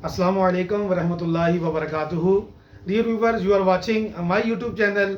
Assalamu alaikum wa rahmatullahi wa barakatuhu. Dear viewers, you are watching my YouTube channel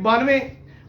92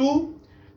2,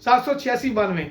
786 92,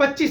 25,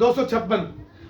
256,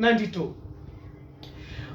92।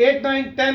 8 9 10,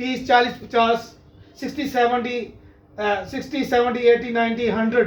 30 40 50 60 70 80 90 100,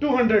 200,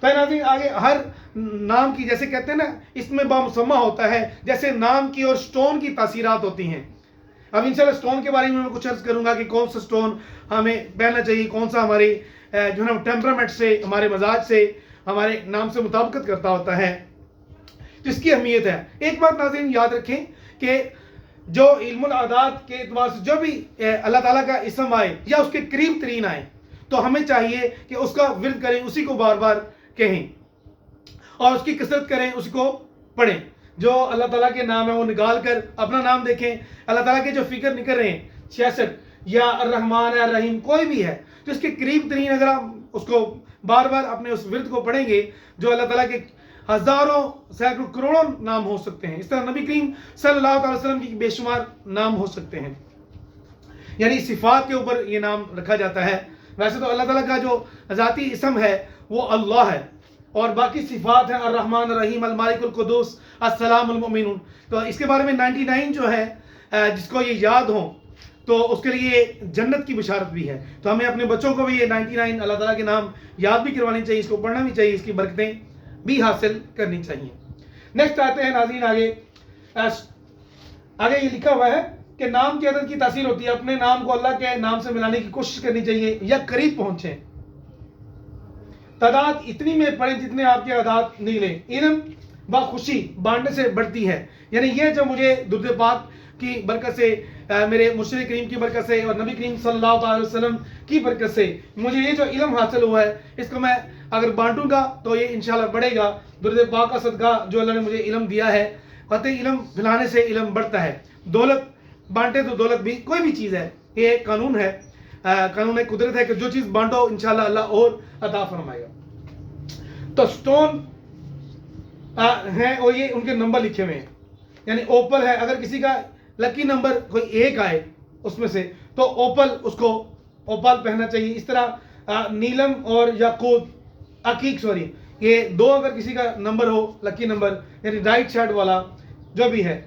تو ناظرین آگے ہر نام کی جیسے کہتے ہیں نا اس میں بامسمہ ہوتا ہے، جیسے نام کی اور سٹون کی تاثیرات ہوتی ہیں. اب انشاءاللہ سٹون کے بارے میں کچھ عرض کروں گا کہ کون سا سٹون ہمیں پہننا چاہیے، کون سا ہمارے جو ہے نا ٹیمپرامنٹ سے، ہمارے مزاج سے، ہمارے نام سے مطابقت کرتا ہوتا ہے. تو اس کی اہمیت ہے. ایک بات ناظرین یاد رکھیں کہ جو علم الاعداد کے اعتبار سے جو بھی اللہ تعالیٰ کا اسم آئے یا اس کے قریب ترین آئے تو ہمیں چاہیے کہ اس کا ورد کریں، اسی کو بار بار کہیں اور اس کی کثرت کریں، اسی کو پڑھیں. جو اللہ تعالیٰ کے نام ہے وہ نکال کر اپنا نام دیکھیں. اللہ تعالیٰ کے جو فکر نکل رہے ہیں 66 یا الرحمن یا الرحیم کوئی بھی ہے تو اس کے قریب ترین اگر آپ اس کو بار بار اپنے اس ورد کو پڑھیں گے، جو اللہ تعالیٰ کے ہزاروں سینکڑوں کروڑوں نام ہو سکتے ہیں، اس طرح نبی کریم صلی اللہ علیہ وسلم کی بے شمار نام ہو سکتے ہیں. یعنی صفات کے اوپر یہ نام رکھا جاتا ہے. ویسے تو اللہ تعالیٰ کا جو ذاتی اسم ہے وہ اللہ ہے اور باقی صفات ہیں الرحمن الرحیم المالک القدوس السلام المؤمن. تو اس کے بارے میں 99 جو ہے جس کو یہ یاد ہوں تو اس کے لیے جنت کی بشارت بھی ہے. تو ہمیں اپنے بچوں کو بھی یہ 99 اللہ تعالیٰ کے نام یاد بھی کروانی چاہیے، اس کو پڑھنا بھی چاہیے، اس کی برکتیں بھی حاصل کرنی چاہیے. نیکسٹ آتے ہیں ناظرین آگے یہ لکھا ہوا ہے کہ نام کی عدد کی تاثیر ہوتی ہے. اپنے نام کو اللہ کے نام سے ملانے کی کوشش کرنی چاہیے یا قریب پہنچیں. تعداد اتنی میں پڑھیں جتنے آپ کے اعداد نکلیں. علم خوشی بانٹنے سے بڑھتی ہے. یعنی یہ جو مجھے درود پاک کی برکت سے، میرے مرشد کریم کی برکت سے اور نبی کریم صلی اللہ علیہ وسلم کی برکت سے مجھے یہ جو علم حاصل ہوا ہے اس کو میں اگر بانٹوں گا تو یہ انشاءاللہ بڑھے گا. درود پاک کا صدقہ جو اللہ نے مجھے علم دیا ہے، قطعی علم پھیلانے سے علم بڑھتا ہے. دولت بانٹے تو دولت بھی کوئی بھی چیز ہے، یہ ایک قانون ہے، قانون قدرت ہے کہ جو چیز بانٹو انشاءاللہ اللہ اور عطا فرمائے گا. تو سٹون ہیں اور یہ ان کے نمبر لکھے ہوئے ہیں. یعنی اوپل ہے، اگر کسی کا لکی نمبر کوئی ایک آئے اس میں سے تو اوپل اس کو اوپل پہننا چاہیے. اس طرح نیلم اور یاقوت عقیق یہ دو اگر کسی کا نمبر ہو لکی نمبر یعنی رائٹ سائڈ والا جو بھی ہے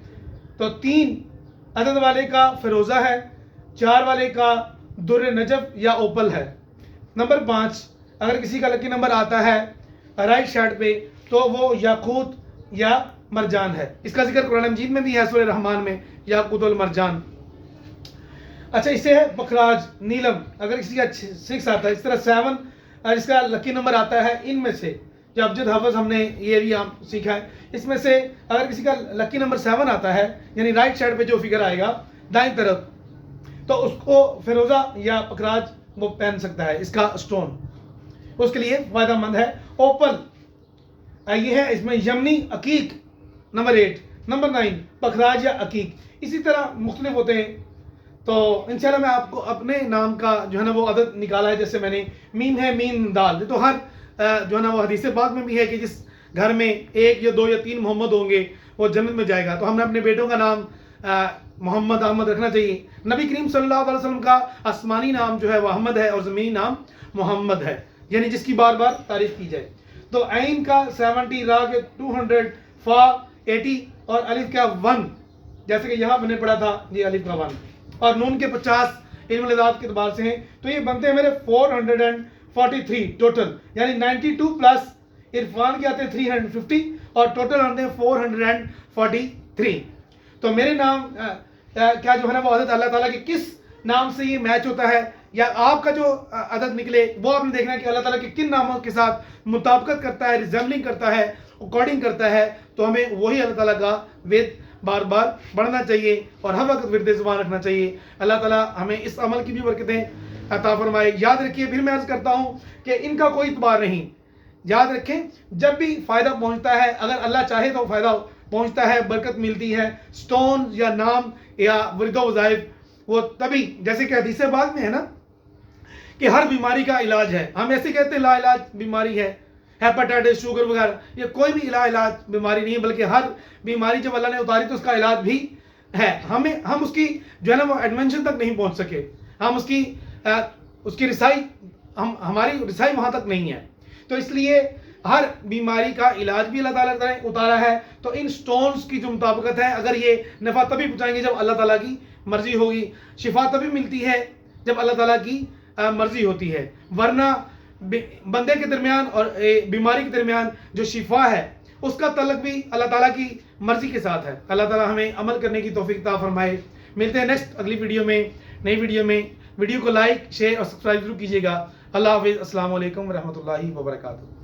تو 3 عدد والے کا فیروزہ ہے، 4 والے کا در نجف یا اوپل ہے. نمبر 5 اگر کسی کا لکی نمبر آتا ہے رائٹ سائڈ پہ تو وہ یاقوت یا مرجان ہے. اس کا ذکر قرآن مجید میں بھی ہے سورہ رحمان میں، یاقوت والمرجان. اچھا اس سے ہے پخراج نیلم اگر کسی کا 6 آتا ہے. اس طرح 7 جس کا لکی نمبر آتا ہے ان میں سے جو ابجد حفظ ہم نے یہ بھی سیکھا ہے، اس میں سے اگر کسی کا لکی نمبر 7 آتا ہے یعنی رائٹ سائڈ پہ جو فگر آئے گا دائیں طرف تو اس کو فیروزہ یا پخراج وہ پہن سکتا ہے. اس کا سٹون اس کے لیے فائدہ مند ہے. اوپل یہ ہے، اس میں یمنی عقیق نمبر 8، نمبر 9 پخراج یا عقیق. اسی طرح مختلف ہوتے ہیں. تو انشاءاللہ میں آپ کو اپنے نام کا جو ہے نا وہ عدد نکالا ہے. جیسے میں نے میم ہے میم دال، تو ہر جو ہے نا وہ حدیث پاک میں بھی ہے کہ جس گھر میں 1 یا 2 یا 3 محمد ہوں گے وہ جنت میں جائے گا. تو ہم نے اپنے بیٹوں کا نام محمد احمد رکھنا چاہیے. نبی کریم صلی اللہ علیہ وسلم کا آسمانی نام جو ہے وہ احمد ہے اور زمینی نام محمد ہے، یعنی جس کی بار بار تعریف کی جائے. تو عین کا 70، را کے 200، فا 80 اور الف کا 1 جیسے کہ یہاں میں نے پڑھا تھا یہ الف کا 1 اور نون کے 50 علم الاعداد کے اعتبار سے ہیں. تو یہ بنتے ہیں میرے 443 ٹوٹل، یعنی 92 پلس عرفان کے آتے ہیں 350 اور ٹوٹل آتے ہیں 443. تو میرے نام کیا جو ہے نا وہ عدد اللہ تعالیٰ کے کس نام سے یہ میچ ہوتا ہے یا آپ کا جو عدد نکلے وہ آپ نے دیکھنا ہے کہ اللہ تعالیٰ کے کن ناموں کے ساتھ مطابقت کرتا ہے، ریزمبلنگ کرتا ہے، اکارڈنگ کرتا ہے. تو ہمیں وہی اللہ تعالیٰ کا وید بار بار بڑھنا چاہیے اور ہر وقت ورد زبان رکھنا چاہیے. اللہ تعالیٰ ہمیں اس عمل کی بھی برکتیں عطا فرمائے. یاد رکھیے پھر میں عرض کرتا ہوں کہ ان کا کوئی اعتبار نہیں. یاد رکھیں جب بھی فائدہ پہنچتا ہے، اگر اللہ چاہے تو فائدہ پہنچتا ہے، برکت ملتی ہے. سٹون یا نام یا ورد و وظائف وہ تبھی، جیسے کہ حدیث پاک میں ہے نا کہ ہر بیماری کا علاج ہے. ہم ایسے کہتے ہیں لا علاج بیماری ہے، ہیپاٹائٹس شوگر وغیرہ، یہ کوئی بھی علاج بیماری نہیں ہے، بلکہ ہر بیماری جب اللہ نے اتاری تو اس کا علاج بھی ہے. ہم اس کی جو ہے نا وہ ایڈمنشن تک نہیں پہنچ سکے، ہم اس کی رسائی ہماری رسائی وہاں تک نہیں ہے. تو اس لیے ہر بیماری کا علاج بھی اللہ تعالیٰ نے اتارا ہے. تو ان سٹونز کی جو مطابقت ہے، اگر یہ نفع تبھی پہنچائیں گے جب اللہ تعالیٰ کی مرضی ہوگی، شفا تبھی ملتی ہے جب اللہ تعالیٰ کی مرضی ہوتی ہے. ورنہ بندے کے درمیان اور بیماری کے درمیان جو شفا ہے اس کا تعلق بھی اللہ تعالیٰ کی مرضی کے ساتھ ہے. اللہ تعالیٰ ہمیں عمل کرنے کی توفیق عطا فرمائے. ملتے ہیں نیکسٹ اگلی ویڈیو میں، نئی ویڈیو میں. ویڈیو کو لائک، شیئر اور سبسکرائب ضرور کیجیے گا. اللہ حافظ. السلام علیکم ورحمۃ اللہ وبرکاتہ.